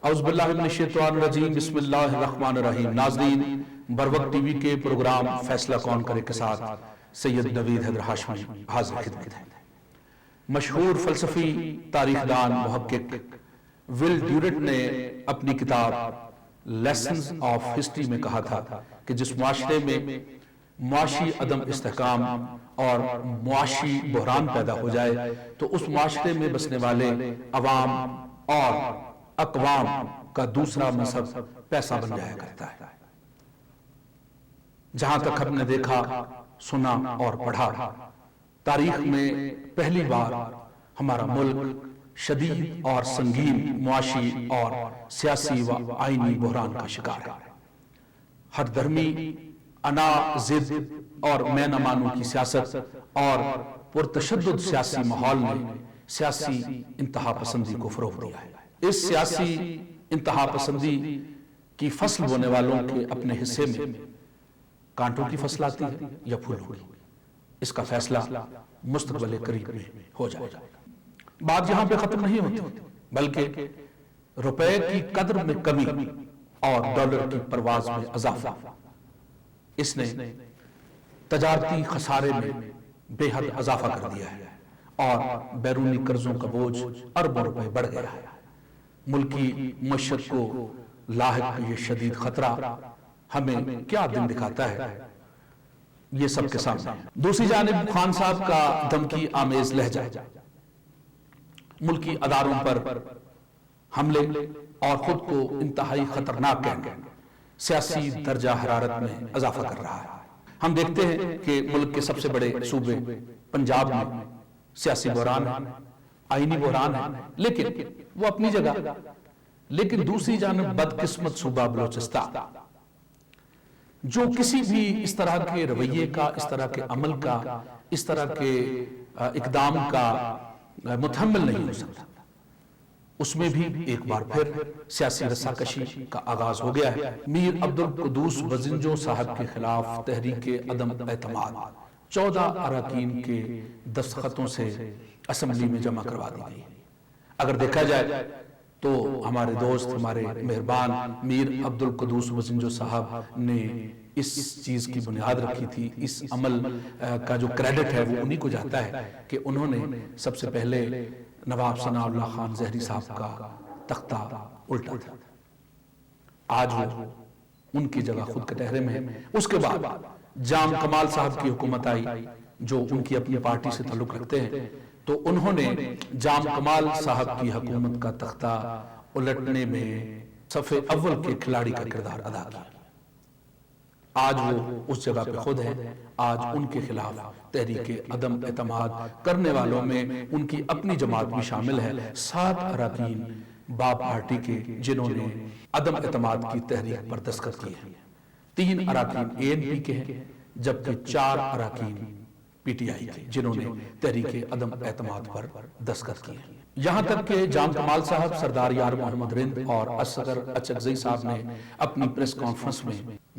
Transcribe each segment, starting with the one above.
اعوذ باللہ من الشیطان الرجیم، بسم اللہ الرحمن الرحیم۔ ناظرین، بروقت ٹی وی کے پروگرام فیصلہ کون کرے کے ساتھ سید نوید حیدر ہاشمی حاضر خدمت ہے۔ مشہور فلسفی، تاریخ دان، محقق ول ڈیورٹ نے اپنی کتاب لیسنز آف ہسٹری میں کہا تھا کہ جس معاشرے میں معاشی عدم استحکام اور معاشی بحران پیدا ہو جائے تو اس معاشرے میں بسنے والے عوام اور اقوام کا دوسرا مذہب پیسہ بن جایا کرتا ہے۔ جہاں تک ہم نے دیکھا، سنا اور پڑھا، تاریخ میں پہلی بار ہمارا ملک شدید اور سنگین معاشی اور سیاسی و آئینی بحران کا شکار ہے۔ ہر دھرمی، انا ضد اور میں نہ مانوں کی سیاست اور پرتشدد سیاسی ماحول نے سیاسی انتہا پسندی کو فروغ دیا ہے۔ اس سیاسی انتہا پسندی کی فصل بونے والوں کے اپنے حصے میں کانٹوں کی فصل آتی ہے یا پھولوں کی، اس کا فیصلہ مستقبل قریب میں ہو جائے گا۔ بات یہاں پہ ختم نہیں ہوتی، بلکہ روپے کی قدر میں کمی اور ڈالر کی پرواز میں اضافہ، اس نے تجارتی خسارے میں بے حد اضافہ کر دیا ہے اور بیرونی قرضوں کا بوجھ اربوں روپے بڑھ گیا ہے۔ ملکی معیشت کو لاحق یہ شدید خطرہ ہمیں کیا دن دکھاتا ہے، یہ سب کے سامنے ہے۔ دوسری جانب خان صاحب کا دھمکی آمیز لہجہ، ملکی اداروں پر حملے اور خود کو انتہائی خطرناک کہنا سیاسی درجہ حرارت میں اضافہ کر رہا ہے۔ ہم دیکھتے ہیں کہ ملک کے سب سے بڑے صوبے پنجاب میں سیاسی بحران ہے، آئینی بحران ہے، لیکن وہ اپنی جگہ، لیکن دوسری جانب بدقسمت صوبہ بلوچستان جو کسی بھی اس طرح کے رویے کا، اس طرح کے عمل کا، اس طرح کے اقدام کا متحمل نہیں ہو سکتا، اس میں بھی ایک بار پھر سیاسی رساکشی کا آغاز ہو گیا ہے۔ میر عبدالقدوس وزنجو صاحب کے خلاف تحریک عدم اعتماد 14 اراکین کے دستخطوں سے اسمبلی میں جمع کروا دی گئی۔ اگر دیکھا جائے تو ہمارے دوست، ہمارے مہربان میر عبدالقدوس وزنجو صاحب نے اس چیز کی بنیاد رکھی تھی، اس عمل کا جو کریڈٹ ہے وہ انہی کو جاتا ہے کہ انہوں نے سب سے پہلے نواب ثناء اللہ خان زہری صاحب کا تختہ الٹا تھا۔ آج وہ ان کی جگہ خود کٹہرے میں ہے۔ اس کے بعد جام کمال صاحب کی حکومت آئی جو ان کی اپنی پارٹی سے تعلق رکھتے ہیں، تو انہوں نے جام کمال صاحب کی حکومت کا تختہ الٹنے میں صف اول کے کھلاڑی کا کردار ادا کیا۔ آج وہ اس جگہ پہ خود ہیں۔ آج ان کے خلاف تحریک عدم اعتماد کرنے والوں میں ان کی اپنی جماعت بھی شامل ہے۔ 7 اراکین باب پارٹی کے جنہوں نے عدم اعتماد کی تحریک پر دستخط کیے ہیں، 3 اراکین اے این پی کے ہیں، جبکہ 4 اراکین پی ٹی آئی کے جنہوں نے تحریک عدم اعتماد پر دستخط کیے ہیں۔ یہاں تک کہ جام کمال صاحب، سردار یار محمد رند اور اصغر اچکزئی صاحب نے اپنی پریس کانفرنس میں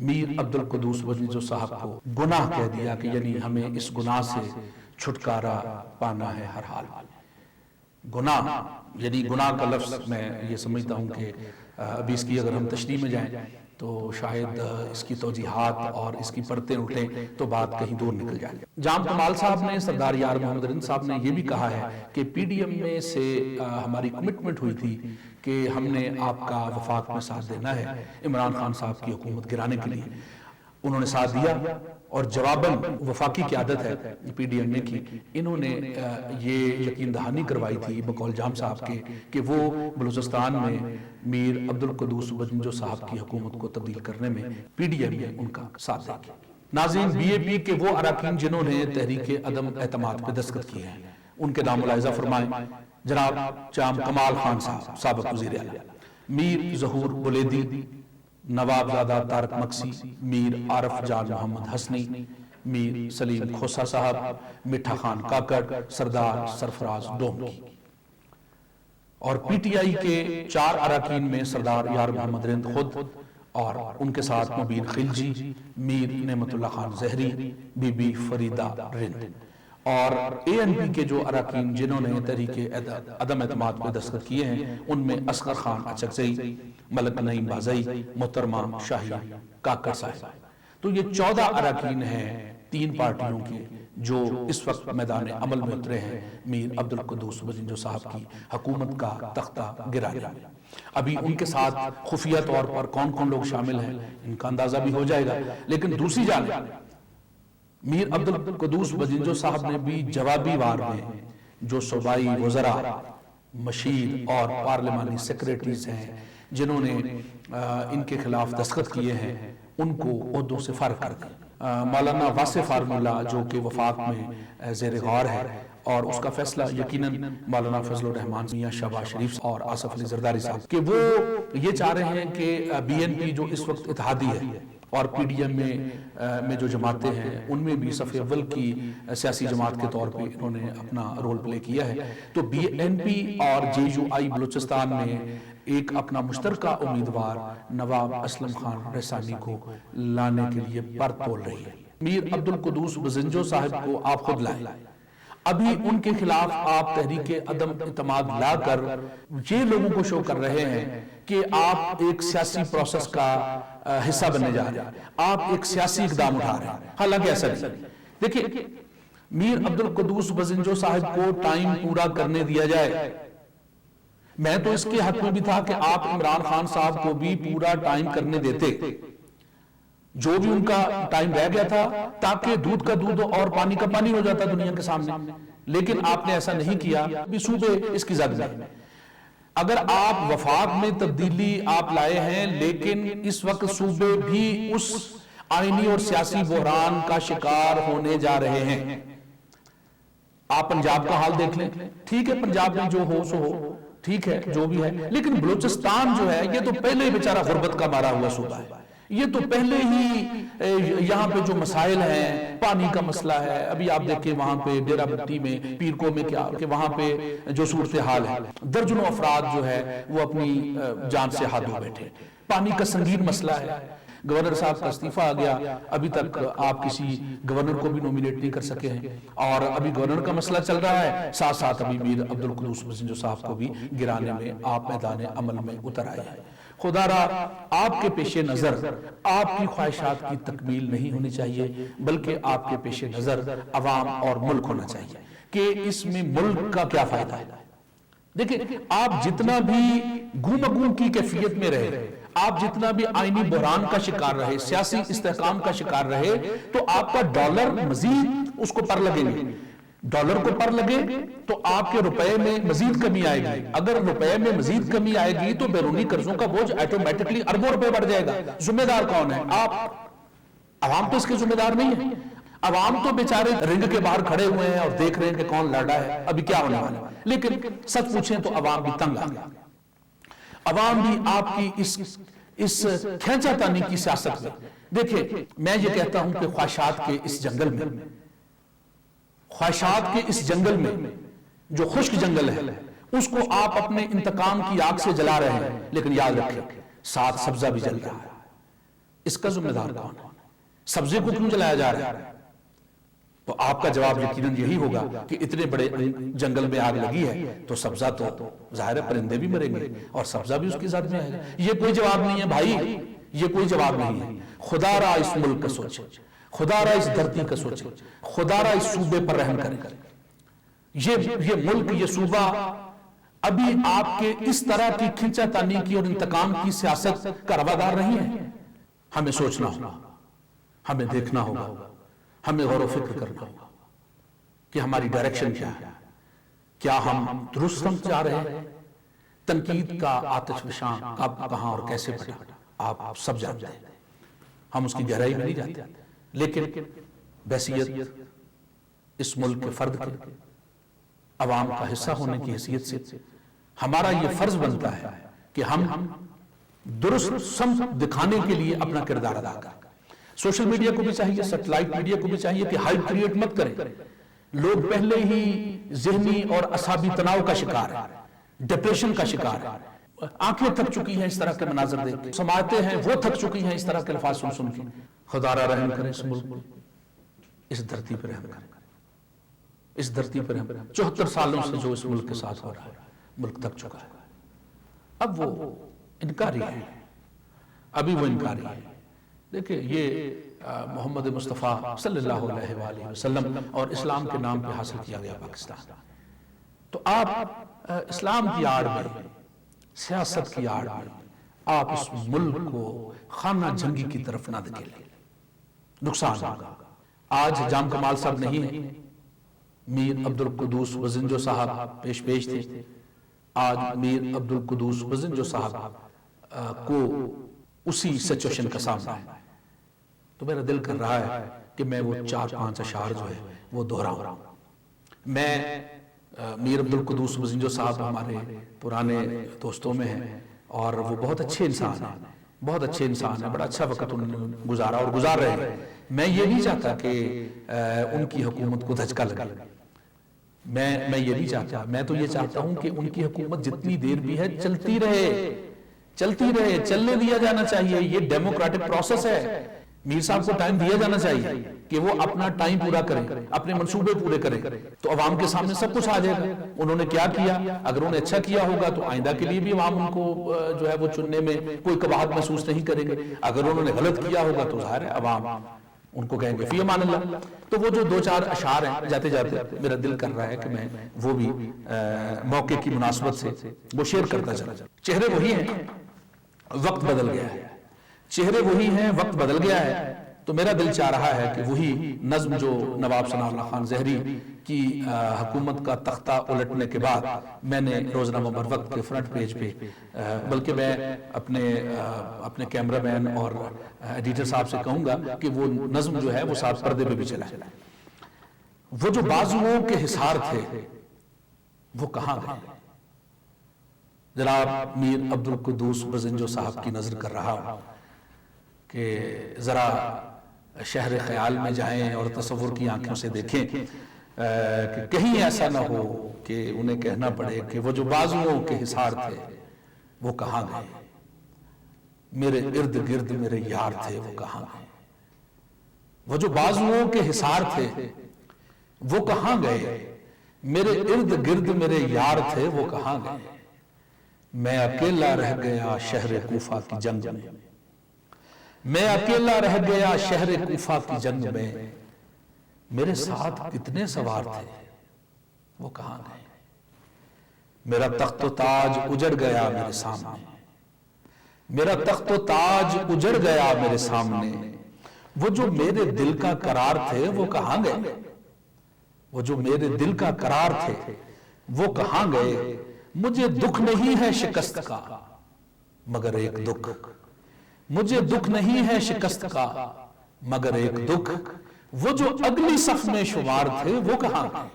میر عبدالقدوس وزنجو صاحب کو گناہ کہہ دیا کہ یعنی ہمیں اس گناہ سے چھٹکارا پانا ہے ہر حال۔ گناہ یعنی گناہ کا لفظ میں یہ سمجھتا ہوں کہ ابھی اس کی اگر ہم تشریح میں جائیں تو شاید اس کی توضیحات اور اس کی پرتیں اٹھیں تو بات کہیں دور نکل جائے۔ جام کمال صاحب نے، سردار یار محمد رند صاحب نے یہ بھی کہا ہے کہ پی ڈی ایم میں سے ہماری کمٹمنٹ ہوئی تھی کہ ہم نے آپ کا وفاق میں ساتھ دینا ہے عمران خان صاحب کی حکومت گرانے کے لیے۔ انہوں نے ساتھ دیا اور جواباً وفاقی قیادت ہے پی ڈی ایم نے کی، انہوں نے یہ یقین دہانی کروائی تھی بقول جام صاحب کے کہ وہ بلوچستان میں میر عبدالقدوس وزنجو صاحب کی حکومت کو تبدیل کرنے میں پی ڈی ایم نے ان کا ساتھ دیا۔ ناظرین، بی اے پی کے وہ اراکین جنہوں نے تحریک عدم اعتماد پہ دستخط کیے ہیں ان کے نام ملاحظہ فرمائیں۔ جناب جام کمال خان صاحب، سابق وزیر اعلیٰ، میر ظہور بلیدی، نواب زادہ طارق مکسی، میر عارف جان محمد حسنی، میر سلیم کھوسا صاحب، مٹھا خان کاکڑ، سردار سرفراز ڈومکی۔ اور پی ٹی آئی کے 4 اراکین میں سردار یار محمد رند خود اور ان کے ساتھ مبین خلجی، میر نعمت اللہ خان زہری، بی بی فریدہ رند اور ANP کے جو اراکین جنہوں نے تحریک عدم اعتماد پہ دستخط کیے ہیں ان میں اصغر خان اچکزئی، ملک نعیم بازئی، محترمہ شاہین کاکڑ صاحب. تو یہ 14 اراکین ہیں 3 پارٹیوں کے جو اس وقت میدان عمل میں اترے ہیں میر عبدالقدوس بزنجو صاحب کی حکومت کا تختہ گرانے. ابھی ان کے ساتھ خفیہ طور پر کون کون لوگ شامل ہیں ان کا اندازہ بھی ہو جائے گا. لیکن دوسری جانب میر عبدالقدوس بزنجو صاحب نے بھی جوابی وار میں جو صوبائی وزراء، مشیر اور پارلیمانی سیکریٹریز ہیں جنہوں نے ان کے خلاف دستخط کیے ہیں ان کو عہدوں سے فارغ کر دیا. مولانا واسع فارمولہ جو کہ وفاق میں زیر غور ہے اور اس کا فیصلہ یقیناً مولانا فضل الرحمان میاں شہباز شریف اور آصف علی زرداری صاحب کہ وہ یہ چاہ رہے ہیں کہ BNP جو اس وقت اتحادی ہے اور PDM میں جو جماعتیں ہیں ان میں بھی صف اول کی سیاسی جماعت کے طور پہ انہوں نے اپنا رول پلے کیا ہے. تو BNP اور JUI بلوچستان میں ایک اپنا مشترکہ امیدوار نواب اسلم خان رحسانی کو لانے کے لیے پر تول رہی ہے. میر عبدالقدوس بزنجو صاحب کو آپ خود لائیں. ابھی ان کے خلاف آپ تحریک عدم اعتماد لا کر یہ لوگوں کو شو کر رہے ہیں کہ آپ ایک سیاسی پروسیس کا حصہ بننے جا رہے ہیں، آپ ایک سیاسی اقدام اٹھا رہے ہیں. حالانکہ ایسا نہیں. دیکھیں میر عبدالقدوس بزنجو صاحب کو ٹائم پورا کرنے دیا جائے. میں تو اس کے حق میں بھی تھا کہ آپ عمران خان صاحب کو بھی پورا ٹائم کرنے دیتے جو بھی ان کا ٹائم رہ گیا تھا تاکہ دودھ کا دودھ اور پانی کا پانی ہو جاتا دنیا کے سامنے. لیکن آپ نے ایسا نہیں کیا. بھی صوبے اس کی زد میں اگر آپ وفاق میں تبدیلی آپ لائے ہیں لیکن اس وقت صوبے بھی اس آئینی اور سیاسی بحران کا شکار ہونے جا رہے ہیں. آپ پنجاب کا حال دیکھ لیں. ٹھیک ہے پنجاب میں جو ہو سو ہو، ٹھیک ہے جو بھی ہے، لیکن بلوچستان جو ہے یہ تو پہلے ہی بیچارہ غربت کا مارا ہوا صوبہ ہے. یہ تو پہلے ہی یہاں پہ جو مسائل ہیں، پانی کا مسئلہ ہے. ابھی آپ دیکھیں وہاں پہ ڈیرہ بٹی میں، پیرکو میں کیا کہ وہاں پہ جو صورتحال ہے، درجنوں افراد جو ہے وہ اپنی جان سے ہاتھ دھو بیٹھے. پانی کا سنگین مسئلہ ہے. گورنر صاحب کا استعفیٰ آ گیا، ابھی تک آپ کسی گورنر کو بھی نومینیٹ نہیں کر سکے ہیں اور ابھی گورنر کا مسئلہ چل رہا ہے. ساتھ ساتھ ابھی میر عبدالقدوس بزنجو صاحب کو بھی گرانے میں آپ میدان عمل میں اتر آئے ہیں. خدا را آپ کے پیش نظر آپ کی خواہشات کی تکمیل نہیں ہونی چاہیے بلکہ آپ کے پیش نظر عوام اور ملک ہونا چاہیے کہ اس میں ملک کا کیا فائدہ ہے. دیکھیں آپ جتنا بھی گومگوں کی کیفیت میں رہے، آپ جتنا بھی آئینی بحران کا شکار رہے، سیاسی استحکام کا شکار رہے، تو آپ کا ڈالر مزید اس کو پر لگیں گے. ڈالر کو پر لگے تو آپ کے روپے میں مزید کمی آئے گی. اگر روپے میں مزید کمی آئے گی تو بیرونی قرضوں کا بوجھ آٹومیٹکلی اربوں روپے بڑھ جائے گا. ذمہ دار کون ہے؟ آپ. عوام تو اس کے ذمہ دار نہیں ہے. عوام تو بیچارے رنگ کے باہر کھڑے ہوئے ہیں اور دیکھ رہے ہیں کہ کون لڑ رہا ہے، ابھی کیا ہونے والا ہے. لیکن سچ پوچھیں تو عوام بھی تنگ آ گیا. عوام بھی آپ کی اس کھینچا تانی کی سیاست میں. دیکھیں میں یہ کہتا ہوں کہ خواہشات کے اس جنگل میں، خواہشات کے اس جنگل میں جو خشک جنگل ہے اس کو آپ اپنے انتقام کی آگ سے جلا رہے ہیں، لیکن یاد رکھیں ساتھ سبزہ بھی جل رہا ہے. اس کا ذمہ دار کون ہے؟ سبزے کو کیوں جلایا جا رہا ہے؟ تو آپ کا جواب یقیناً یہی ہوگا کہ اتنے بڑے جنگل میں آگ لگی ہے تو سبزہ تو ظاہر ہے پرندے بھی مریں گے اور سبزہ بھی اس کی ذات میں آئے گا. یہ کوئی جواب نہیں ہے بھائی، یہ کوئی جواب نہیں ہے. خدا را اس ملک کا سوچے، خدا را اس دھرتی کا سوچے، خدا را اس صوبے پر رحم کرے. یہ ملک، یہ صوبہ ابھی آپ کے اس طرح کی کھنچا تانی کی اور انتقام کی سیاست کا روادار نہیں ہے. ہمیں سوچنا ہوگا، ہمیں دیکھنا ہوگا، ہمیں غور و فکر کرنا ہوگا کہ ہماری ڈائریکشن کیا ہے. کیا ہم درست سمت جا رہے ہیں؟ تنقید کا آتش فشاں کب، کہاں اور کیسے پھٹا آپ سب جانتے ہیں. ہم اس کی گہرائی میں نہیں جاتے، لیکن بحثیت اس ملک کے فرد کے، عوام کا حصہ ہونے کی حیثیت سے ہمارا یہ فرض بنتا ہے کہ ہم درست سمت دکھانے کے لیے اپنا کردار ادا کریں. سوشل میڈیا کو بھی چاہیے، سیٹلائٹ میڈیا کو بھی چاہیے کہ ہائپ کریٹ مت کریں. لوگ پہلے ہی ذہنی اور اعصابی تناؤ کا شکار ہے، ڈپریشن کا شکار ہے. آنکھیں تھک چکی ہیں اس طرح کے مناظر دیکھ کے، سماعتیں ہیں وہ تھک چکی ہیں اس طرح کے الفاظ سن سن کے. خدا را رحم کرے اس ملک، اس دھرتی پر رحم کرے. اس دھرتی پر ہم 74 سالوں سے جو اس ملک کے ساتھ ہو رہا ہے، ملک تک چکا ہے۔ اب وہ انکاری ہے، ابھی وہ انکاری ہے۔ دیکھیں یہ محمد مصطفیٰ صلی اللہ علیہ وآلہ وسلم اور اسلام کے نام پہ حاصل کیا گیا پاکستان، تو آپ اسلام کی آڑ میں، سیاست کی آڑ میں آپ اس ملک کو خانہ جنگی کی طرف نہ دھکیلیں، نقصان ہوگا۔ آج جام کمال صاحب نہیں ہیں، میر عبدالقدوس وزنجو صاحب پیش تھے، آج میر عبدالقدوس وزنجو صاحب کو اسی سچویشن کا سامنا ہے، تو میرا دل کر رہا ہے کہ میں وہ 4-5 اشعار جو ہے وہ دہراؤں۔ میں میر عبدالقدوس وزنجو صاحب ہمارے پرانے دوستوں میں ہیں اور وہ بہت اچھے انسان ہیں، بہت اچھے انسان ہیں، بڑا اچھا وقت انہوں نے گزارا اور گزار رہے ہیں۔ میں یہ نہیں چاہتا کہ ان کی حکومت کو دھچکا لگے، میں یہ نہیں چاہتا، میں تو یہ چاہتا ہوں کہ ان کی حکومت جتنی دیر بھی ہے چلتی رہے، چلنے دیا جانا چاہیے۔ یہ ڈیموکریٹک پروسیس ہے، میر صاحب کو ٹائم دیا جانا چاہیے کہ وہ اپنا ٹائم پورا کریں، اپنے منصوبے پورے کریں، تو عوام کے سامنے سب کچھ آ جائے گا انہوں نے کیا کیا۔ اگر انہوں نے اچھا کیا ہوگا تو آئندہ کے لیے بھی عوام ان کو جو ہے وہ چننے میں کوئی قباحت محسوس نہیں کریں گے، اگر انہوں نے غلط کیا ہوگا تو ظاہر ہے عوام ان کو کہیں گے فی امان اللہ۔ تو وہ جو 2-4 اشعار ہیں جاتے جاتے میرا دل کر رہا ہے کہ میں وہ بھی موقع کی مناسبت سے وہ شیئر کرتا چلا جاؤں۔ چہرے وہی ہیں، وقت بدل گیا ہے، چہرے وہی ہیں، وقت بدل گیا ہے، تو میرا دل چاہ رہا ہے کہ وہی نظم جو نواب ثناء اللہ خان زہری کی حکومت کا تختہ الٹنے کے بعد میں نے روزنامہ بروقت کے فرنٹ پیج پہ، بلکہ میں اپنے کیمرہ مین اور ایڈیٹر صاحب سے کہوں گا کہ وہ نظم جو ہے وہ ساتھ پردے پہ بھی چلا ہے۔ وہ جو بازوؤں کے حصار تھے وہ کہاں گئے؟ جناب میر عبدالقدوس وزنجو صاحب کی نظر کر رہا ہوں کہ ذرا شہر خیال میں جائیں اور تصور کی آنکھوں سے دیکھیں کہ کہیں ایسا نہ ہو کہ انہیں کہنا پڑے کہ وہ جو بازوؤں کے حصار تھے وہ کہاں گئے، میرے ارد گرد میرے یار تھے وہ کہاں گئے، وہ جو بازوؤں کے حصار تھے وہ کہاں گئے، میرے ارد گرد میرے یار تھے وہ کہاں گئے، میں اکیلا رہ گیا شہر کوفہ کی جنگ میں، میں اکیلا رہ گیا شہر کوفہ کی جنگ میں، میرے ساتھ کتنے سوار تھے وہ کہاں گئے، میرا تخت و تاج اجڑ گیا میرے سامنے، میرا تخت و تاج اجڑ گیا میرے سامنے، وہ جو میرے دل کا قرار تھے وہ کہاں گئے، وہ جو میرے دل کا قرار تھے وہ کہاں گئے، مجھے دکھ نہیں ہے شکست کا مگر ایک دکھ، مجھے دکھ نہیں ہے شکست کا مگر ایک دکھ، وہ جو اگلی صف میں شمار تھے وہ کہاں گئے،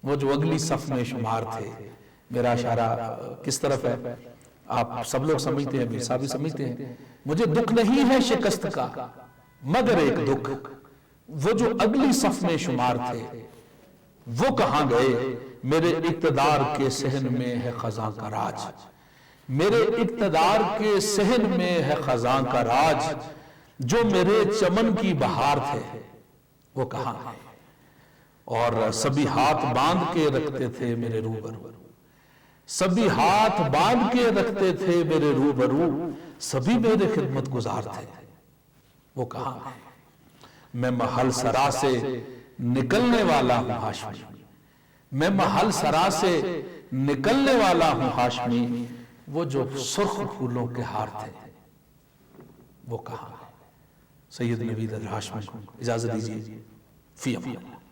وہ جو اگلی صف میں شمار تھے۔ میرا اشارہ کس طرف ہے آپ سب لوگ سمجھتے ہیں، میر صاحب بھی سمجھتے ہیں۔ مجھے دکھ نہیں ہے شکست کا مگر ایک دکھ، وہ جو اگلی صف میں شمار تھے وہ کہاں گئے، میرے اقتدار کے صحن میں ہے خزاں کا راج، میرے اقتدار کے صحن میں ہے خزاں کا راج، جو میرے چمن کی بہار تھے وہ کہاں گئے، اور سبھی ہاتھ باندھ کے رکھتے تھے میرے روبرو، سبھی ہاتھ باندھ کے رکھتے تھے میرے روبرو، سبھی میرے خدمت گزار تھے وہ کہاں گئے، میں محل سرا سے نکلنے والا ہوں ہاشمی، میں محل سرا سے نکلنے والا ہوں ہاشمی، وہ جو سرخ پھولوں کے ہار تھے وہ کہاں گئے۔ سید نوید الہاشمی کو اجازت دیجیے، فی امان اللہ۔